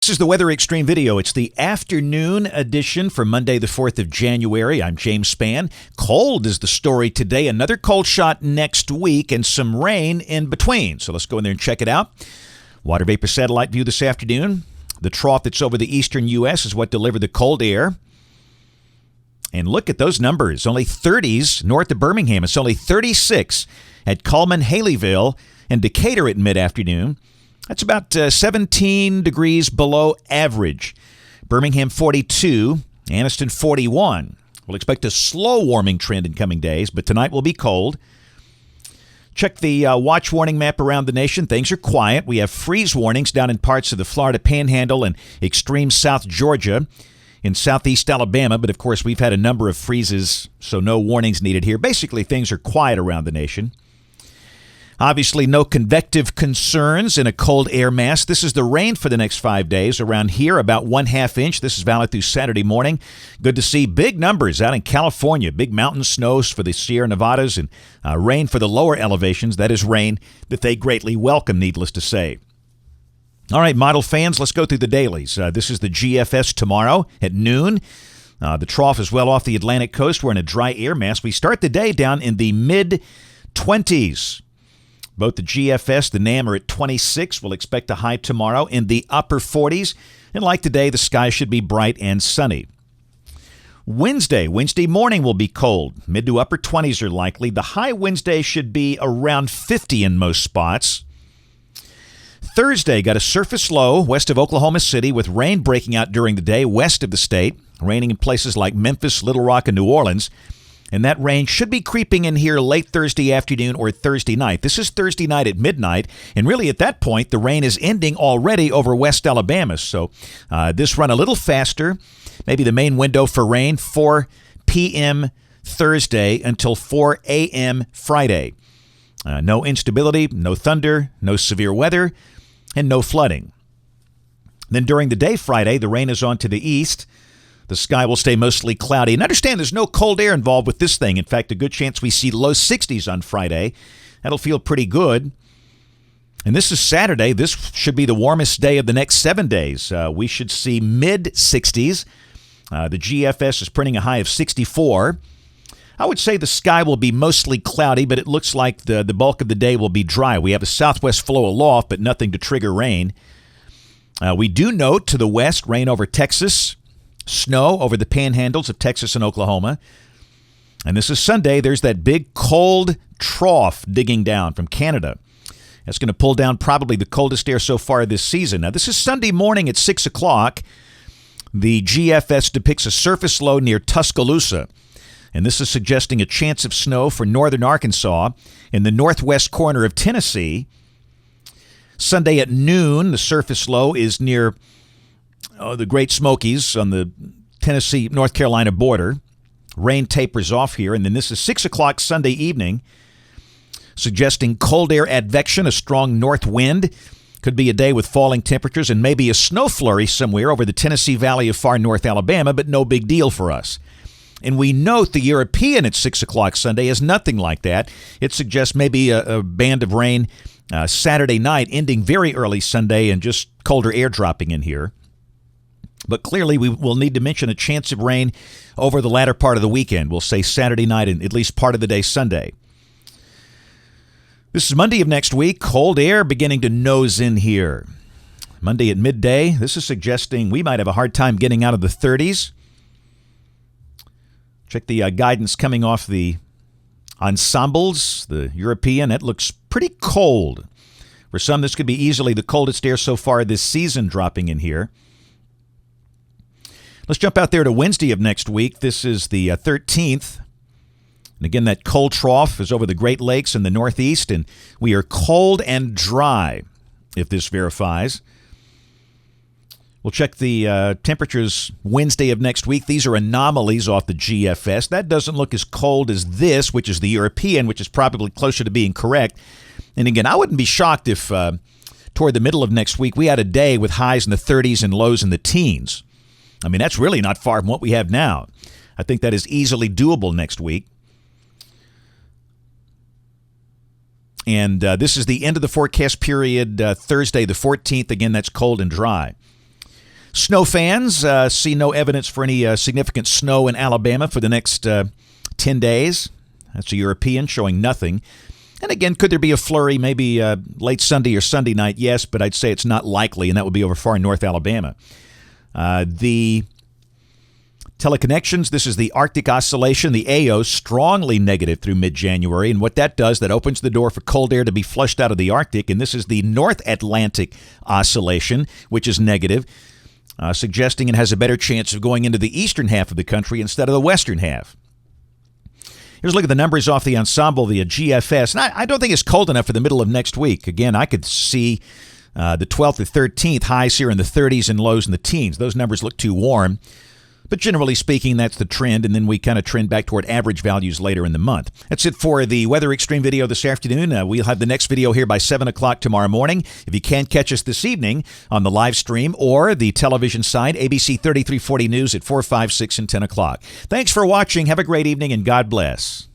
This is the Weather Xtreme video. It's the afternoon edition for Monday, the 4th of January. I'm James Spann. Cold is the story today. Another cold shot next week and some rain in between. So let's go in there and check it out. Water vapor satellite view this afternoon. The trough that's over the eastern U.S. is what delivered the cold air. And look at those numbers. Only 30s north of Birmingham. It's only 36 at Cullman, Haleyville, and Decatur at mid-afternoon. That's about 17 degrees below average. Birmingham 42, Anniston 41. We'll expect a slow warming trend in coming days, but tonight will be cold. Check the watch warning map around the nation. Things are quiet. We have freeze warnings down in parts of the Florida Panhandle and extreme South Georgia, in southeast Alabama, but of course we've had a number of freezes, so no warnings needed here. Basically, things are quiet around the nation. Obviously, no convective concerns in a cold air mass. This is the rain for the next 5 days. Around here, about 1/2 inch. This is valid through Saturday morning. Good to see big numbers out in California. Big mountain snows for the Sierra Nevadas and rain for the lower elevations. That is rain that they greatly welcome, needless to say. All right, model fans, let's go through the dailies. This is the GFS tomorrow at noon. The trough is well off the Atlantic coast. We're in a dry air mass. We start the day down in the mid-20s. Both the GFS, the NAM are at 26. We'll expect a high tomorrow in the upper 40s. And like today, the sky should be bright and sunny. Wednesday morning will be cold. Mid to upper 20s are likely. The high Wednesday should be around 50 in most spots. Thursday, got a surface low west of Oklahoma City with rain breaking out during the day west of the state, raining in places like Memphis, Little Rock, and New Orleans. And that rain should be creeping in here late Thursday afternoon or Thursday night. This is Thursday night at midnight, and really at that point, the rain is ending already over West Alabama. So this run a little faster. Maybe the main window for rain, 4 p.m. Thursday until 4 a.m. Friday. No instability, no thunder, no severe weather, and no flooding. Then during the day Friday, the rain is on to the east. The sky will stay mostly cloudy. And understand there's no cold air involved with this thing. In fact, a good chance we see low 60s on Friday. That'll feel pretty good. And this is Saturday. This should be the warmest day of the next 7 days. We should see mid-60s. The GFS is printing a high of 64. I would say the sky will be mostly cloudy, but it looks like the bulk of the day will be dry. We have a southwest flow aloft, but nothing to trigger rain. We do note to the west rain over Texas, snow over the panhandles of Texas and Oklahoma. And this is Sunday. There's that big cold trough digging down from Canada. That's going to pull down probably the coldest air so far this season. Now, this is Sunday morning at 6 o'clock. The GFS depicts a surface low near Tuscaloosa. And this is suggesting a chance of snow for northern Arkansas in the northwest corner of Tennessee. Sunday at noon, the surface low is near the Great Smokies on the Tennessee-North Carolina border. Rain tapers off here. And then this is 6 o'clock Sunday evening, suggesting cold air advection, a strong north wind. Could be a day with falling temperatures and maybe a snow flurry somewhere over the Tennessee Valley of far north Alabama, but no big deal for us. And we note the European at 6 o'clock Sunday is nothing like that. It suggests maybe a band of rain Saturday night, ending very early Sunday, and just colder air dropping in here. But clearly we will need to mention a chance of rain over the latter part of the weekend. We'll say Saturday night and at least part of the day Sunday. This is Monday of next week. Cold air beginning to nose in here. Monday at midday. This is suggesting we might have a hard time getting out of the 30s. Check the guidance coming off the ensembles, the European. It looks pretty cold. For some, this could be easily the coldest air so far this season dropping in here. Let's jump out there to Wednesday of next week. This is the 13th. And again, that cold trough is over the Great Lakes in the northeast, and we are cold and dry, if this verifies. We'll check the temperatures Wednesday of next week. These are anomalies off the GFS. That doesn't look as cold as this, which is the European, which is probably closer to being correct. And again, I wouldn't be shocked if toward the middle of next week we had a day with highs in the 30s and lows in the teens. I mean, that's really not far from what we have now. I think that is easily doable next week. And this is the end of the forecast period, Thursday the 14th. Again, that's cold and dry. Snow fans see no evidence for any significant snow in Alabama for the next 10 days. That's a European showing nothing. And again, could there be a flurry maybe late Sunday or Sunday night? Yes, but I'd say it's not likely, and that would be over far North Alabama. The teleconnections, this is the Arctic Oscillation, the AO, strongly negative through mid-January. And what that does, that opens the door for cold air to be flushed out of the Arctic. And this is the North Atlantic Oscillation, which is negative, suggesting it has a better chance of going into the eastern half of the country instead of the western half. Here's a look at the numbers off the ensemble, the GFS. And I don't think it's cold enough for the middle of next week. Again, I could see the 12th or 13th highs here in the 30s and lows in the teens. Those numbers look too warm. But generally speaking, that's the trend, and then we kind of trend back toward average values later in the month. That's it for the Weather Xtreme video this afternoon. We'll have the next video here by 7 o'clock tomorrow morning. If you can't catch us this evening on the live stream or the television side, ABC 3340 News at 4, 5, 6, and 10 o'clock. Thanks for watching. Have a great evening, and God bless.